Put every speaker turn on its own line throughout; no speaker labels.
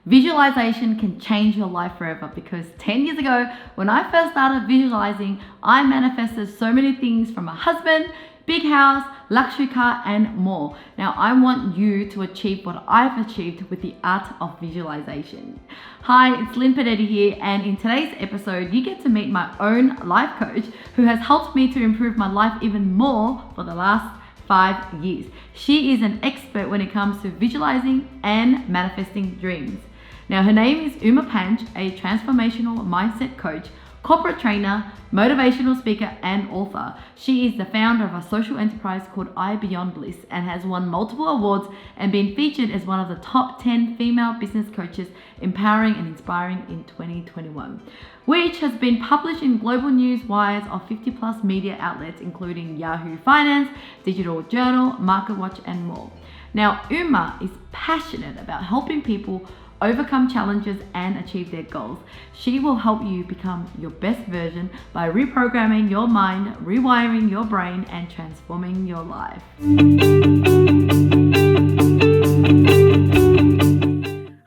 Visualization can change your life forever, because 10 years ago, when I first started visualizing, I manifested so many things, from a husband, big house, luxury car, and more. Now, I want you to achieve what I've achieved with the art of visualization. Hi, it's Lynn Panetti here, and in today's episode, you get to meet my own life coach who has helped me to improve my life even more for the last 5 years. She is an expert when it comes to visualizing and manifesting dreams. Now, her name is Uma Panch, a transformational mindset coach, corporate trainer, motivational speaker, and author. She is the founder of a social enterprise called iBeyondBliss and has won multiple awards and been featured as one of the top 10 female business coaches, empowering and inspiring in 2021, which has been published in global news wires of 50 plus media outlets, including Yahoo Finance, Digital Journal, MarketWatch, and more. Now, Uma is passionate about helping people overcome challenges and achieve their goals. She will help you become your best version by reprogramming your mind, rewiring your brain, and transforming your life.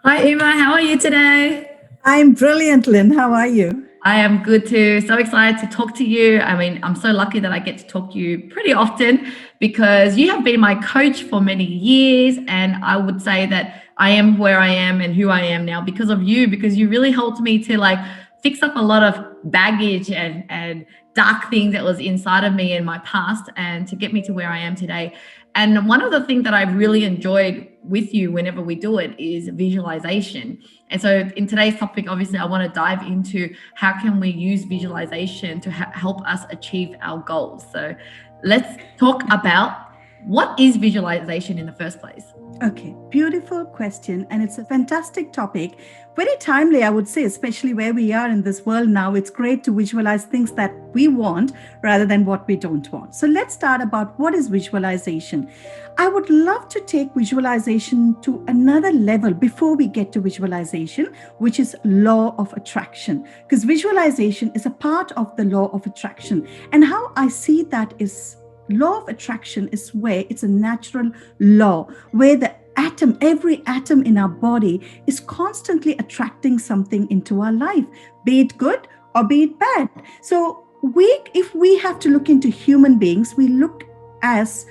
Hi Uma, how are you today?
I'm brilliant, Lynn. How are you?
I am good too. So excited to talk to you. I mean, I'm so lucky that I get to talk to you pretty often, because you have been my coach for many years, and I would say that I am where I am and who I am now because of you, because you really helped me to fix up a lot of baggage and dark things that was inside of me in my past, and to get me to where I am today. And one of the things that I really enjoyed with you whenever we do it is visualization. And so in today's topic, obviously, I want to dive into how can we use visualization to help us achieve our goals. So let's talk about, what is visualization in the first place?
Okay, beautiful question. And it's a fantastic topic. Very timely, I would say, especially where we are in this world now. It's great to visualize things that we want rather than what we don't want. So let's start about what is visualization. I would love to take visualization to another level before we get to visualization, which is law of attraction, because visualization is a part of the law of attraction. And how I see that is, law of attraction is where it's a natural law, where the atom, every atom in our body is constantly attracting something into our life, be it good or be it bad. So if we have to look into human beings, we look as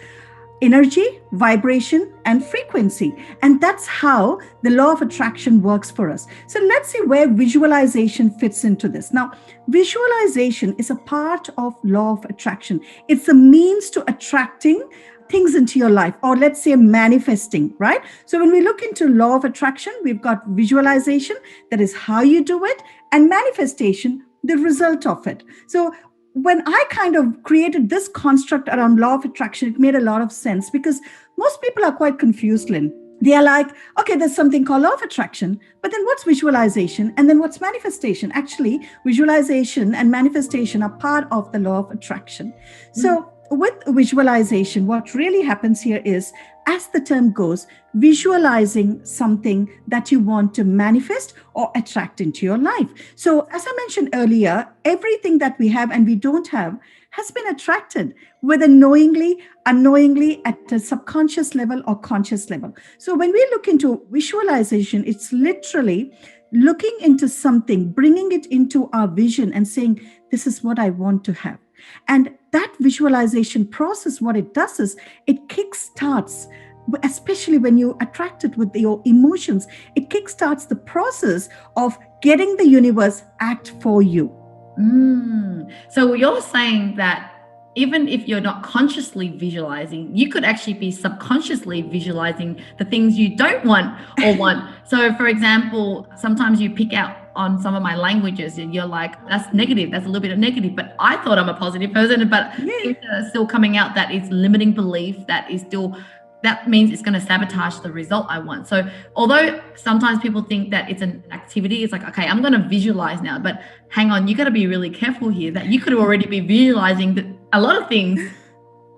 energy, vibration, and frequency. And that's how the law of attraction works for us. So let's see where visualization fits into this. Now, visualization is a part of law of attraction. It's a means to attracting things into your life, or let's say manifesting, right? So when we look into law of attraction, we've got visualization, that is how you do it, and manifestation, the result of it. So when I kind of created this construct around law of attraction, it made a lot of sense, because most people are quite confused, Lynn. They are like, okay, there's something called law of attraction, but then what's visualization? And then what's manifestation? Actually, visualization and manifestation are part of the law of attraction. So with visualization, what really happens here is, as the term goes, visualizing something that you want to manifest or attract into your life. So as I mentioned earlier, everything that we have and we don't have has been attracted, whether knowingly, unknowingly, at a subconscious level or conscious level. So when we look into visualization, it's literally looking into something, bringing it into our vision and saying, this is what I want to have. And that visualization process, what it does is it kickstarts, especially when you attract it with your emotions, it kickstarts the process of getting the universe act for you.
So you're saying that even if you're not consciously visualizing, you could actually be subconsciously visualizing the things you don't want or want. So for example, sometimes you pick out on some of my languages and you're like, that's negative, that's a little bit of negative, but I thought I'm a positive person, but things are still coming out that is limiting belief, that means it's going to sabotage the result I want. So although sometimes people think that it's an activity, it's like, okay, I'm going to visualize now, but hang on, you got to be really careful here that you could already be visualizing a lot of things.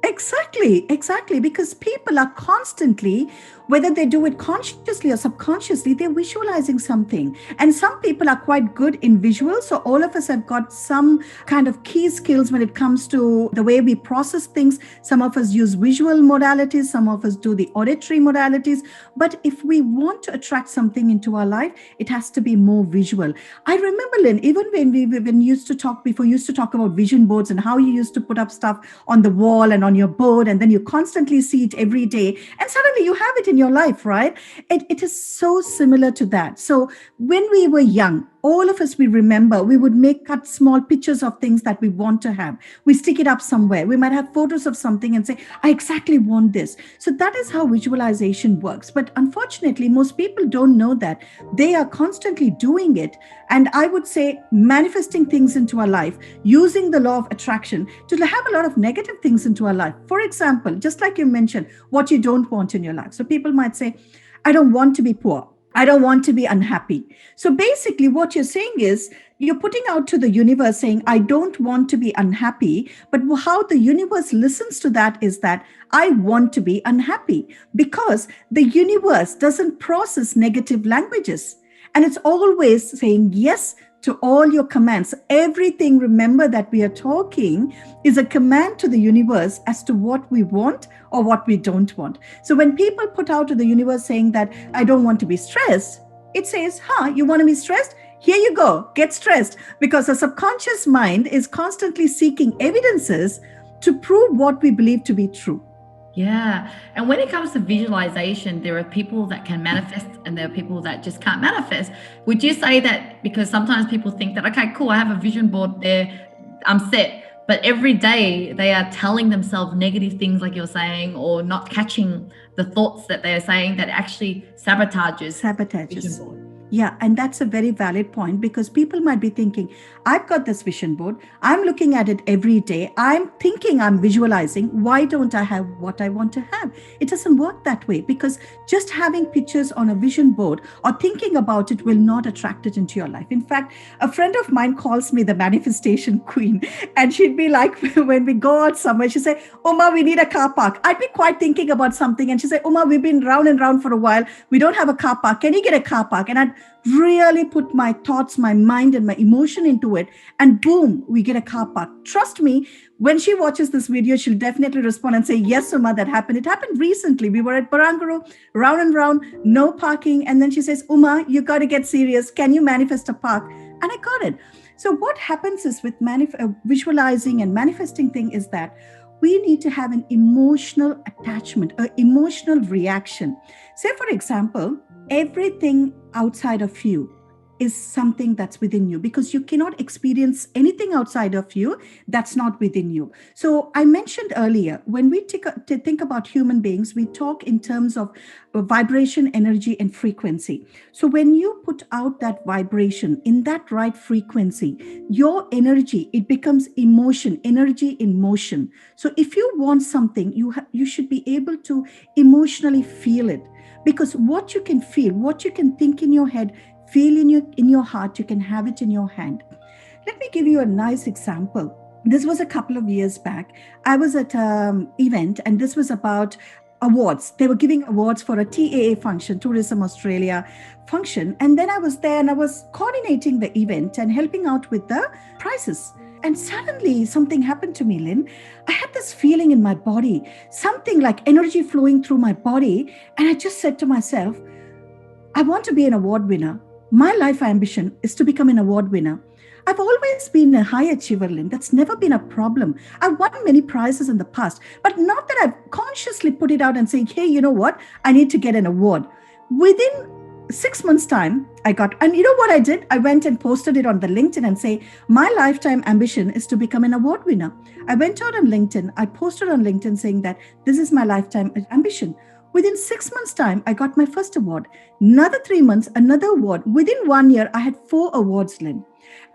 Exactly, because people are constantly, Whether they do it consciously or subconsciously, they're visualizing something. And some people are quite good in visuals. So all of us have got some kind of key skills when it comes to the way we process things. Some of us use visual modalities, some of us do the auditory modalities. But if we want to attract something into our life, it has to be more visual. I remember, Lynn, even when we used to talk about vision boards and how you used to put up stuff on the wall and on your board, and then you constantly see it every day, and suddenly you have it in your life, right? It is so similar to that. So when we were young, all of us, we remember, we would cut small pictures of things that we want to have. We stick it up somewhere. We might have photos of something and say, I exactly want this. So that is how visualization works. But unfortunately, most people don't know that. They are constantly doing it. And I would say manifesting things into our life, using the law of attraction to have a lot of negative things into our life. For example, just like you mentioned, what you don't want in your life. So people might say, I don't want to be poor. I don't want to be unhappy. So basically what you're saying is you're putting out to the universe saying, I don't want to be unhappy. But how the universe listens to that is that I want to be unhappy, because the universe doesn't process negative languages. And it's always saying yes to all your commands. Everything, remember, that we are talking is a command to the universe as to what we want or what we don't want. So when people put out to the universe saying that I don't want to be stressed, it says, you want to be stressed? Here you go, get stressed. Because the subconscious mind is constantly seeking evidences to prove what we believe to be true.
Yeah. And when it comes to visualization, there are people that can manifest and there are people that just can't manifest. Would you say that, because sometimes people think that, okay, cool, I have a vision board there, I'm set. But every day they are telling themselves negative things, like you're saying, or not catching the thoughts that they're saying, that actually sabotages. Vision board.
Yeah, and that's a very valid point, because people might be thinking, I've got this vision board. I'm looking at it every day. I'm thinking I'm visualizing. Why don't I have what I want to have? It doesn't work that way, because just having pictures on a vision board or thinking about it will not attract it into your life. In fact, a friend of mine calls me the manifestation queen. And she'd be like, when we go out somewhere, she'd say, Uma, we need a car park. I'd be quite thinking about something. And she'd say, Uma, we've been round and round for a while. We don't have a car park. Can you get a car park? And I'd really put my thoughts, my mind, and my emotion into it, and boom, we get a car park. Trust me, when she watches this video, she'll definitely respond and say, yes, Uma, that happened. It happened recently. We were at Barangaro, round and round, no parking. And then she says, Uma, you got to get serious. Can you manifest a park? And I got it. So what happens is with visualizing and manifesting thing is that we need to have an emotional attachment, an emotional reaction. Say, for example, everything outside of you is something that's within you, because you cannot experience anything outside of you that's not within you. So I mentioned earlier, when we think about human beings, we talk in terms of vibration, energy, and frequency. So when you put out that vibration in that right frequency, your energy, it becomes emotion, energy in motion. So if you want something, you should be able to emotionally feel it. Because what you can feel, what you can think in your head, feel in your heart, you can have it in your hand. Let me give you a nice example. This was a couple of years back. I was at an event, and this was about awards. They were giving awards for a TAA function, Tourism Australia function. And then I was there and I was coordinating the event and helping out with the prizes. And suddenly something happened to me, Lynn. I had this feeling in my body, something like energy flowing through my body. And I just said to myself, I want to be an award winner. My life ambition is to become an award winner. I've always been a high achiever, Lynn. That's never been a problem. I've won many prizes in the past, but not that I've consciously put it out and saying, hey, you know what? I need to get an award. Within 6 months' time, I got, and you know what I did? I went and posted it on the LinkedIn and say, my lifetime ambition is to become an award winner. I went out on LinkedIn. I posted on LinkedIn saying that this is my lifetime ambition. Within 6 months' time, I got my first award. Another 3 months, another award. Within 1 year, I had 4 awards, Lynn.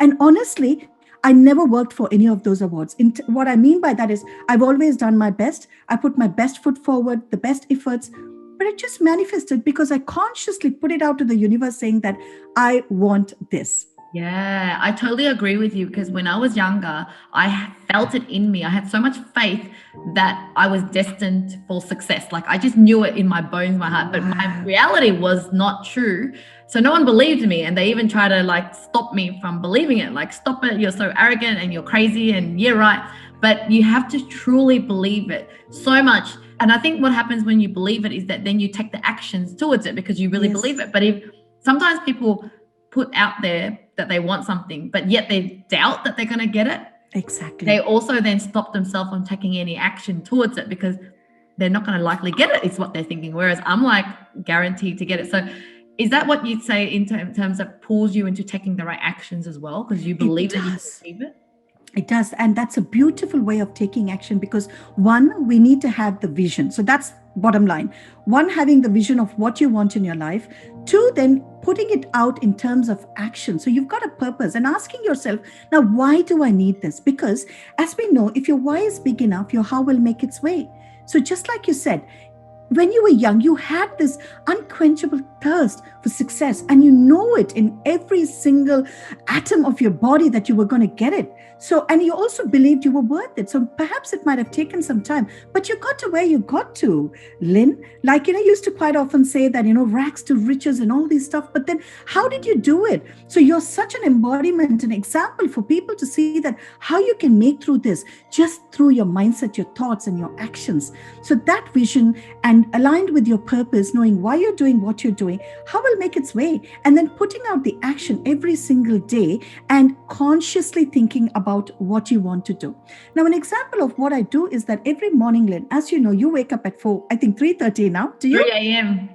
And honestly, I never worked for any of those awards. What I mean by that is I've always done my best. I put my best foot forward, the best efforts, but it just manifested because I consciously put it out to the universe saying that I want this.
Yeah, I totally agree with you because when I was younger, I felt it in me. I had so much faith that I was destined for success. Like I just knew it in my bones, my heart, but my
Wow.
reality was not true. So no one believed me, and they even try to like stop me from believing it. Like, stop it, you're so arrogant and you're crazy and yeah, right. But you have to truly believe it so much. And I think what happens when you believe it is that then you take the actions towards it because you really believe
Yes,
it. But if sometimes people put out there that they want something, but yet they doubt that they're going to get it, they
exactly.
also then stop themselves from taking any action towards it because they're not going to likely get it, is what they're thinking. Whereas I'm like guaranteed to get it. So is that what you'd say in terms of pulls you into taking the right actions as well? Because you
It
believe that you can
does.
achieve it?
It does. And that's a beautiful way of taking action because one, we need to have the vision. So that's bottom line. One, having the vision of what you want in your life. Two, then putting it out in terms of action. So you've got a purpose and asking yourself, now, why do I need this? Because as we know, if your why is big enough, your how will make its way. So just like you said, when you were young, you had this unquenchable thirst for success, and you know it in every single atom of your body that you were going to get it. So, and you also believed you were worth it. So perhaps it might have taken some time, but you got to where you got to, Lynn. Like, I used to quite often say that, rags to riches and all these stuff. But then how did you do it? So you're such an embodiment, an example for people to see that how you can make through this just through your mindset, your thoughts, and your actions. So that vision and aligned with your purpose, knowing why you're doing what you're doing, how will make its way, and then putting out the action every single day and consciously thinking about what you want to do. Now, an example of what I do is that every morning, Lynn, as you know, you wake up at 4, I think 3:30 now. Do
3
you?
a.m.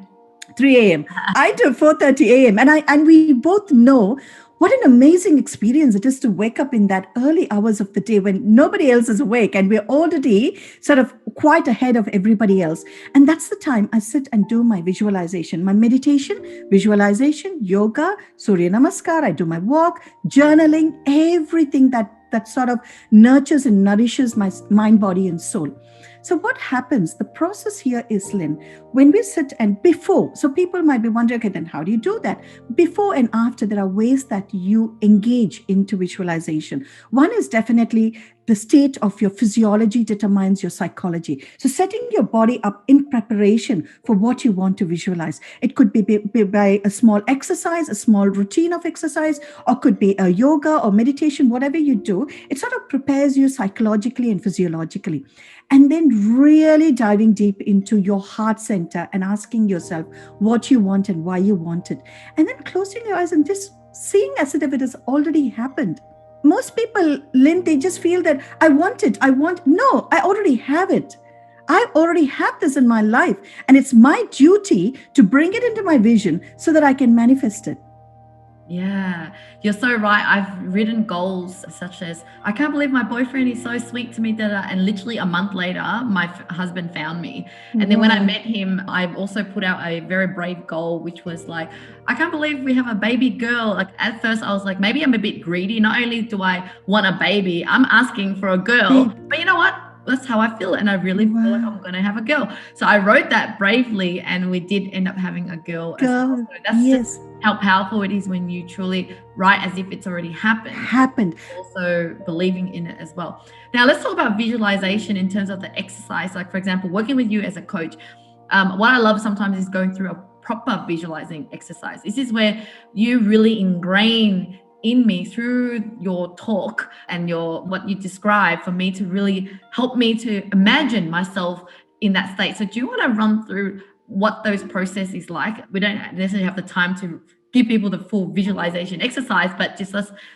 3 a.m. I do 4:30 a.m. And we both know what an amazing experience it is to wake up in that early hours of the day when nobody else is awake and we're already sort of quite ahead of everybody else. And that's the time I sit and do my visualization, my meditation, visualization, yoga, Surya Namaskar. I do my walk, journaling, everything that sort of nurtures and nourishes my mind, body, and soul. So what happens? The process here is, Lynn, when we sit and before, so people might be wondering, okay, then how do you do that? Before and after, there are ways that you engage into visualization. One is definitely the state of your physiology determines your psychology. So setting your body up in preparation for what you want to visualize. It could be by a small exercise, a small routine of exercise, or could be a yoga or meditation, whatever you do. It sort of prepares you psychologically and physiologically. And then really diving deep into your heart center and asking yourself what you want and why you want it. And then closing your eyes and just seeing as if it has already happened. Most people, Lynn, they just feel that no, I already have it. I already have this in my life. And it's my duty to bring it into my vision so that I can manifest it.
Yeah, you're so right. I've written goals such as, I can't believe my boyfriend is so sweet to me, and literally a month later, my husband found me. And then when I
Wow.
met him, I also put out a very brave goal, which was like, I can't believe we have a baby girl. Like at first I was like, maybe I'm a bit greedy. Not only do I want a baby, I'm asking for a girl,
Babe.
but you know what? That's how I feel. And I really feel like
Wow.
I'm going to have a girl. So I wrote that bravely, and we did end up having a girl as well.
Girl.
So that's just
Yes.
how powerful it is when you truly write as if it's already happened,
Happened.
also believing in it as well. Now let's talk about visualization in terms of the exercise. Like for example, working with you as a coach, what I love sometimes is going through a proper visualizing exercise. This is where you really ingrain in me through your talk and what you describe, for me to really help me to imagine myself in that state. So do you want to run through what those process is like? We don't necessarily have the time to give people the full visualization exercise, but just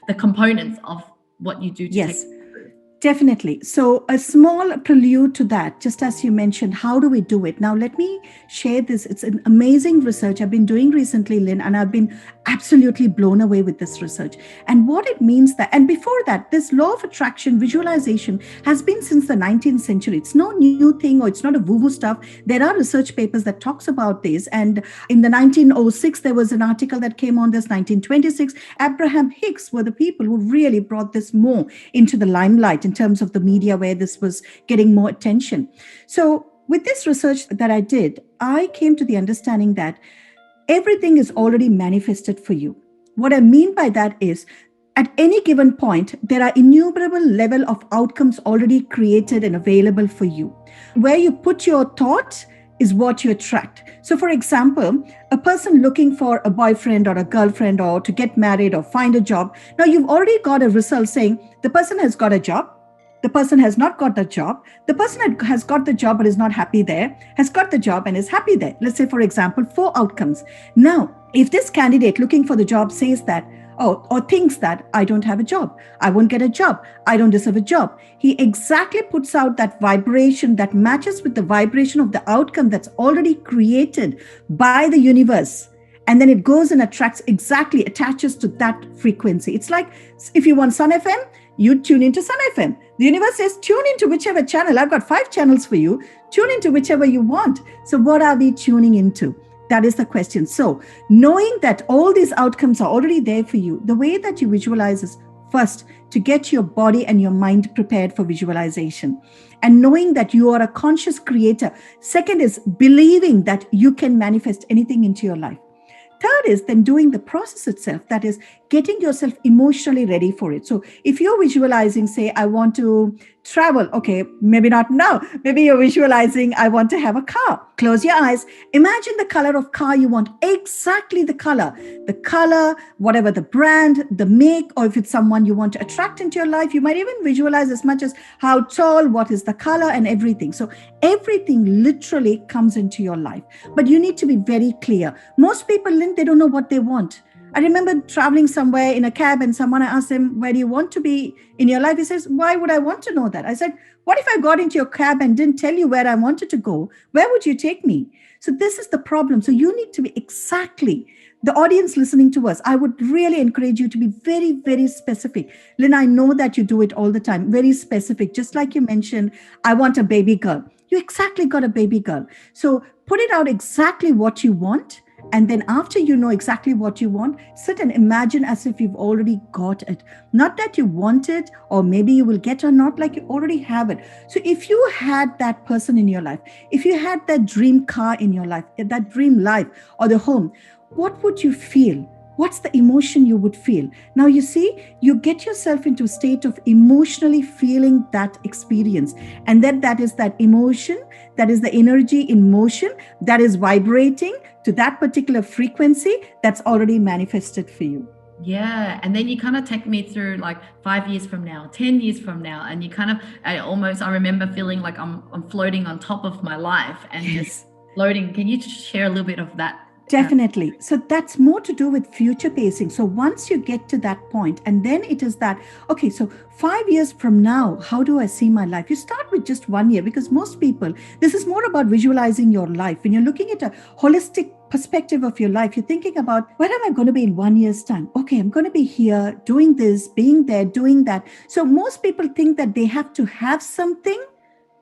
the components of what you do to take
Yes.
them through.
Definitely. So, a small prelude to that, just as you mentioned, how do we do it? Now, let me share this. It's an amazing research I've been doing recently, Lynn, and I've been absolutely blown away with this research. And what it means that, and before that, this law of attraction, visualization, has been since the 19th century. It's no new thing, or it's not a woo-woo stuff. There are research papers that talks about this. And in the 1906, there was an article that came on this. 1926, Abraham Hicks were the people who really brought this more into the limelight in terms of the media where this was getting more attention. So with this research that I did, I came to the understanding that everything is already manifested for you. What I mean by that is, at any given point, there are innumerable level of outcomes already created and available for you. Where you put your thought is what you attract. So for example, a person looking for a boyfriend or a girlfriend or to get married or find a job, now you've already got a result saying the person has got a job, the person has not got the job, the person has got the job but is not happy there, has got the job and is happy there. Let's say, for example, 4 outcomes. Now, if this candidate looking for the job says that, or thinks that I don't have a job, I won't get a job, I don't deserve a job, he exactly puts out that vibration that matches with the vibration of the outcome that's already created by the universe. And then it goes and attaches to that frequency. It's like if you want Sun FM, you tune into Sun FM. The universe says, tune into whichever channel. I've got 5 channels for you. Tune into whichever you want. So what are we tuning into? That is the question. So knowing that all these outcomes are already there for you, the way that you visualize is first to get your body and your mind prepared for visualization. And knowing that you are a conscious creator. Second is believing that you can manifest anything into your life. Third is then doing the process itself, that is getting yourself emotionally ready for it. So if you're visualizing, say, I want to travel, okay, maybe not now, maybe you're visualizing, I want to have a car. Close your eyes, imagine the color of car you want, exactly the color, whatever the brand, the make, or if it's someone you want to attract into your life, you might even visualize as much as how tall, what is the color and everything. So everything literally comes into your life, but you need to be very clear. Most people, Lynn, they don't know what they want. I remember traveling somewhere in a cab and someone, I asked him, where do you want to be in your life? He says, why would I want to know that? I said, what if I got into your cab and didn't tell you where I wanted to go? Where would you take me? So this is the problem. So you need to be exactly, the audience listening to us, I would really encourage you to be very, very specific. Lynn, I know that you do it all the time, very specific. Just like you mentioned, I want a baby girl. You exactly got a baby girl. So put it out exactly what you want. And then after you know exactly what you want, sit and imagine as if you've already got it. Not that you want it, or maybe you will get or not, like you already have it. So if you had that person in your life, if you had that dream car in your life, that dream life or the home, what would you feel? What's the emotion you would feel? Now, you see, you get yourself into a state of emotionally feeling that experience. And then that is that emotion, that is the energy in motion, that is vibrating to that particular frequency that's already manifested for you.
Yeah. And then you kind of take me through like 5 years from now, 10 years from now. And you kind of, I remember feeling like I'm floating on top of my life and just floating. Can you just share a little bit of that?
Definitely. So that's more to do with future pacing. So once you get to that point, and then it is that, okay, so 5 years from now, how do I see my life? You start with just 1 year, because most people, this is more about visualizing your life. When you're looking at a holistic perspective of your life, you're thinking about, where am I going to be in 1 year's time? Okay, I'm going to be here, doing this, being there, doing that. So most people think that they have to have something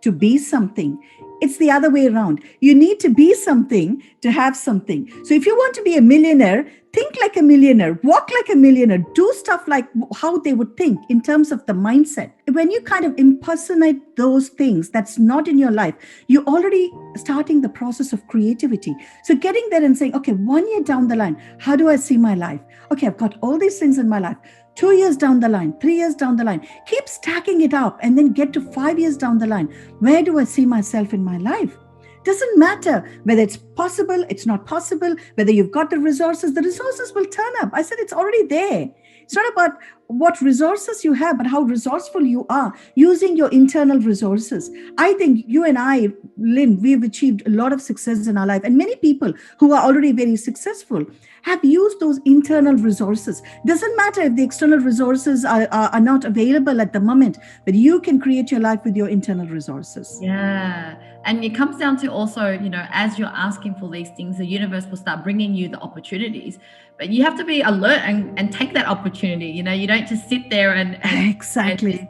to be something. It's the other way around. You need to be something to have something. So if you want to be a millionaire, think like a millionaire, walk like a millionaire, do stuff like how they would think in terms of the mindset. When you kind of impersonate those things that's not in your life, you're already starting the process of creativity. So getting there and saying, okay, 1 year down the line, how do I see my life? Okay, I've got all these things in my life. 2 years down the line, 3 years down the line, keep stacking it up and then get to 5 years down the line. Where do I see myself in my life? Doesn't matter whether it's possible, it's not possible, whether you've got the resources will turn up. I said it's already there. It's not about what resources you have, but how resourceful you are using your internal resources. I think you and I, Lynn, we've achieved a lot of success in our life. And many people who are already very successful have used those internal resources. Doesn't matter if the external resources are not available at the moment, but you can create your life with your internal resources.
Yeah. And it comes down to also, as you're asking for these things, the universe will start bringing you the opportunities. But you have to be alert and take that opportunity. You don't just sit there and
exactly.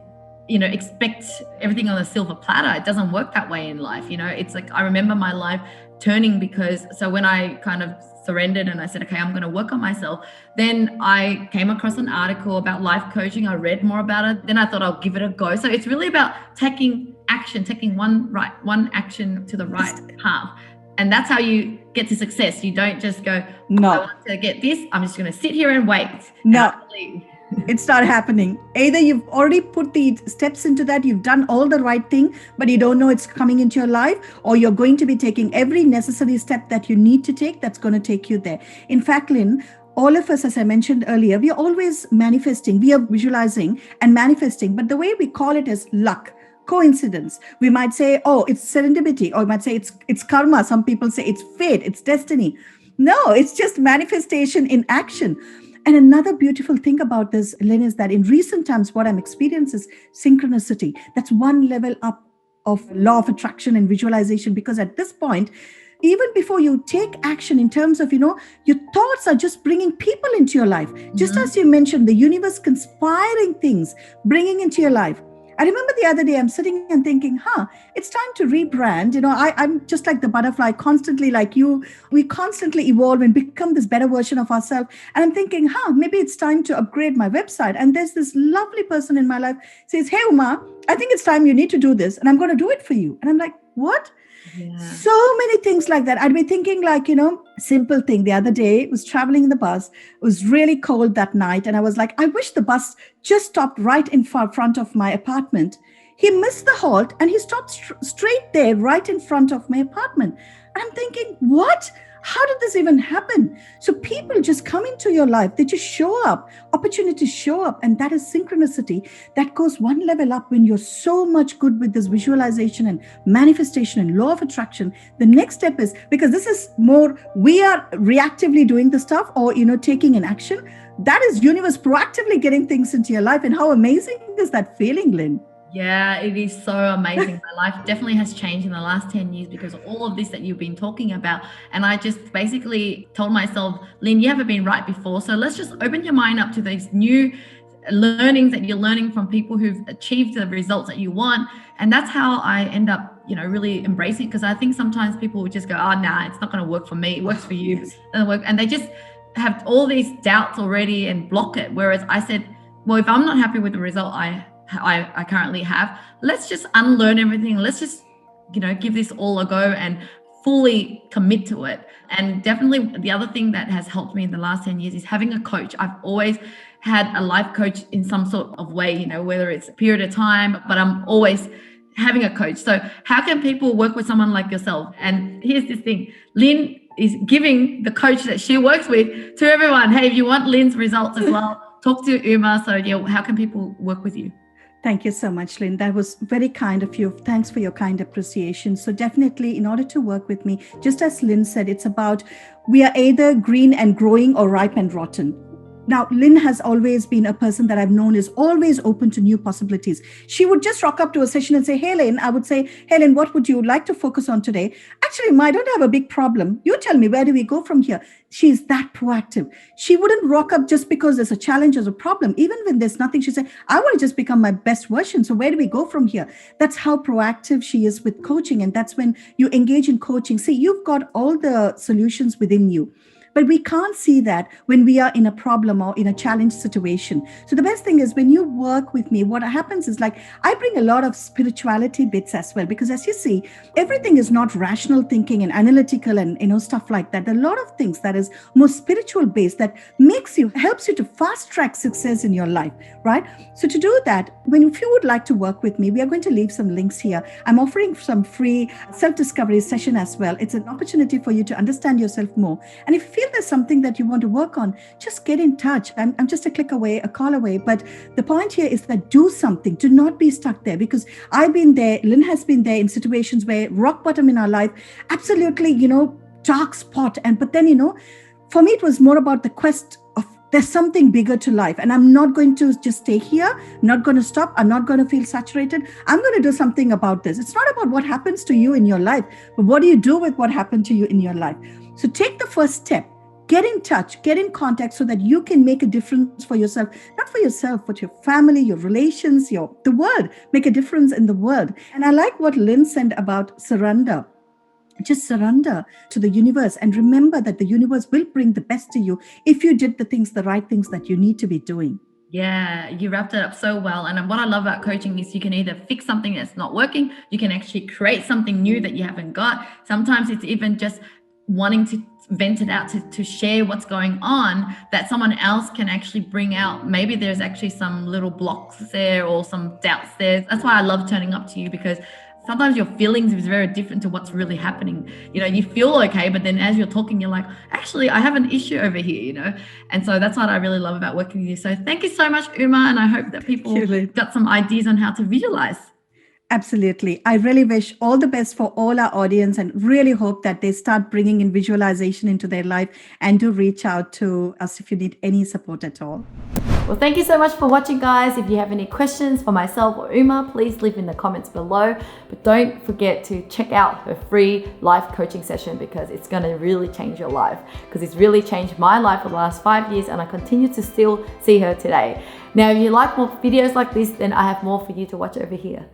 And, expect everything on a silver platter. It doesn't work that way in life. It's like, I remember my life turning so when I kind of surrendered and I said, okay, I'm going to work on myself. Then I came across an article about life coaching. I read more about it. Then I thought I'll give it a go. So it's really about taking action, taking one action to the right path. And that's how you get to success. You don't just go,
No.
I want to get this, I'm just going to sit here and wait.
No.
And
it's not happening. Either you've already put the steps into that, you've done all the right thing, but you don't know it's coming into your life, or you're going to be taking every necessary step that you need to take that's going to take you there. In fact, Lynn, all of us, as I mentioned earlier, we are always manifesting, we are visualizing and manifesting, but the way we call it is luck, coincidence. We might say, oh, it's serendipity, or we might say it's karma. Some people say it's fate, it's destiny. No, it's just manifestation in action. And another beautiful thing about this, Lynn, is that in recent times, what I'm experiencing is synchronicity. That's one level up of law of attraction and visualization, because at this point, even before you take action in terms of, your thoughts are just bringing people into your life. Just as you mentioned, the universe conspiring things, bringing into your life. I remember the other day, I'm sitting and thinking, it's time to rebrand. I'm just like the butterfly, constantly like you. We constantly evolve and become this better version of ourselves. And I'm thinking, maybe it's time to upgrade my website. And there's this lovely person in my life says, hey, Uma, I think it's time you need to do this. And I'm going to do it for you. And I'm like, what? Yeah. So many things like that. I'd be thinking like, simple thing. The other day, I was traveling in the bus. It was really cold that night. And I was like, I wish the bus just stopped right in front of my apartment. He missed the halt and he stopped straight there, right in front of my apartment. And I'm thinking, what? How did this even happen? So people just come into your life. They just show up. Opportunities show up. And that is synchronicity. That goes one level up when you're so much good with this visualization and manifestation and law of attraction. The next step is, because this is more, we are reactively doing the stuff or, taking an action. That is universe proactively getting things into your life. And how amazing is that feeling, Lynn?
Yeah, it is so amazing. My life definitely has changed in the last 10 years because of all of this that you've been talking about. And I just basically told myself, Lynn, you haven't been right before. So let's just open your mind up to these new learnings that you're learning from people who've achieved the results that you want. And that's how I end up, really embracing it. Because I think sometimes people would just go, oh, nah, it's not going to work for me. It works for you. It doesn't work. And they just have all these doubts already and block it. Whereas I said, well, if I'm not happy with the result I currently have, let's just unlearn everything. Let's just, give this all a go and fully commit to it. And definitely the other thing that has helped me in the last 10 years is having a coach. I've always had a life coach in some sort of way, whether it's a period of time, but I'm always having a coach. So how can people work with someone like yourself? And here's this thing, Lynn is giving the coach that she works with to everyone. Hey, if you want Lynn's results as well, talk to Uma. So how can people work with you?
Thank you so much, Lynn. That was very kind of you. Thanks for your kind appreciation. So definitely, in order to work with me, just as Lynn said, it's about we are either green and growing or ripe and rotten. Now, Lynn has always been a person that I've known is always open to new possibilities. She would just rock up to a session and say, hey, Lynn, I would say, hey, Lynn, what would you like to focus on today? Actually, I don't have a big problem. You tell me, where do we go from here? She's that proactive. She wouldn't rock up just because there's a challenge or a problem. Even when there's nothing, she said, I want to just become my best version. So where do we go from here? That's how proactive she is with coaching. And that's when you engage in coaching. See, you've got all the solutions within you. But we can't see that when we are in a problem or in a challenge situation. So the best thing is when you work with me, what happens is like I bring a lot of spirituality bits as well, because as you see, everything is not rational thinking and analytical and stuff like that. There are a lot of things that is more spiritual based that helps you to fast track success in your life, right? So to do that, if you would like to work with me, we are going to leave some links here. I'm offering some free self-discovery session as well. It's an opportunity for you to understand yourself more. And if you feel there's something that you want to work on, just get in touch. I'm just a click away, a call away. But the point here is that do something. Do not be stuck there, because I've been there. Lynn has been there in situations where rock bottom in our life, absolutely, dark spot. But then, for me, it was more about the quest of there's something bigger to life. And I'm not going to just stay here. I'm not going to stop. I'm not going to feel saturated. I'm going to do something about this. It's not about what happens to you in your life, but what do you do with what happened to you in your life? So take the first step. Get in touch, get in contact so that you can make a difference for yourself, not for yourself, but your family, your relations, the world, make a difference in the world. And I like what Lynn said about surrender. Just surrender to the universe and remember that the universe will bring the best to you if you did the right things that you need to be doing.
Yeah, you wrapped it up so well. And what I love about coaching is you can either fix something that's not working, you can actually create something new that you haven't got. Sometimes it's even just wanting to vent it out, to share what's going on, that someone else can actually bring out. Maybe there's actually some little blocks there or some doubts there. That's why I love turning up to you, because sometimes your feelings is very different to what's really happening. You feel okay, but then as you're talking, you're like, actually, I have an issue over here, And so that's what I really love about working with you. So thank you so much, Uma. And I hope that people got some ideas on how to visualize.
Absolutely. I really wish all the best for all our audience and really hope that they start bringing in visualization into their life, and do reach out to us if you need any support at all.
Well, thank you so much for watching, guys. If you have any questions for myself or Uma, please leave in the comments below. But don't forget to check out her free life coaching session, because it's going to really change your life, because it's really changed my life for the last 5 years, and I continue to still see her today. Now, if you like more videos like this, then I have more for you to watch over here.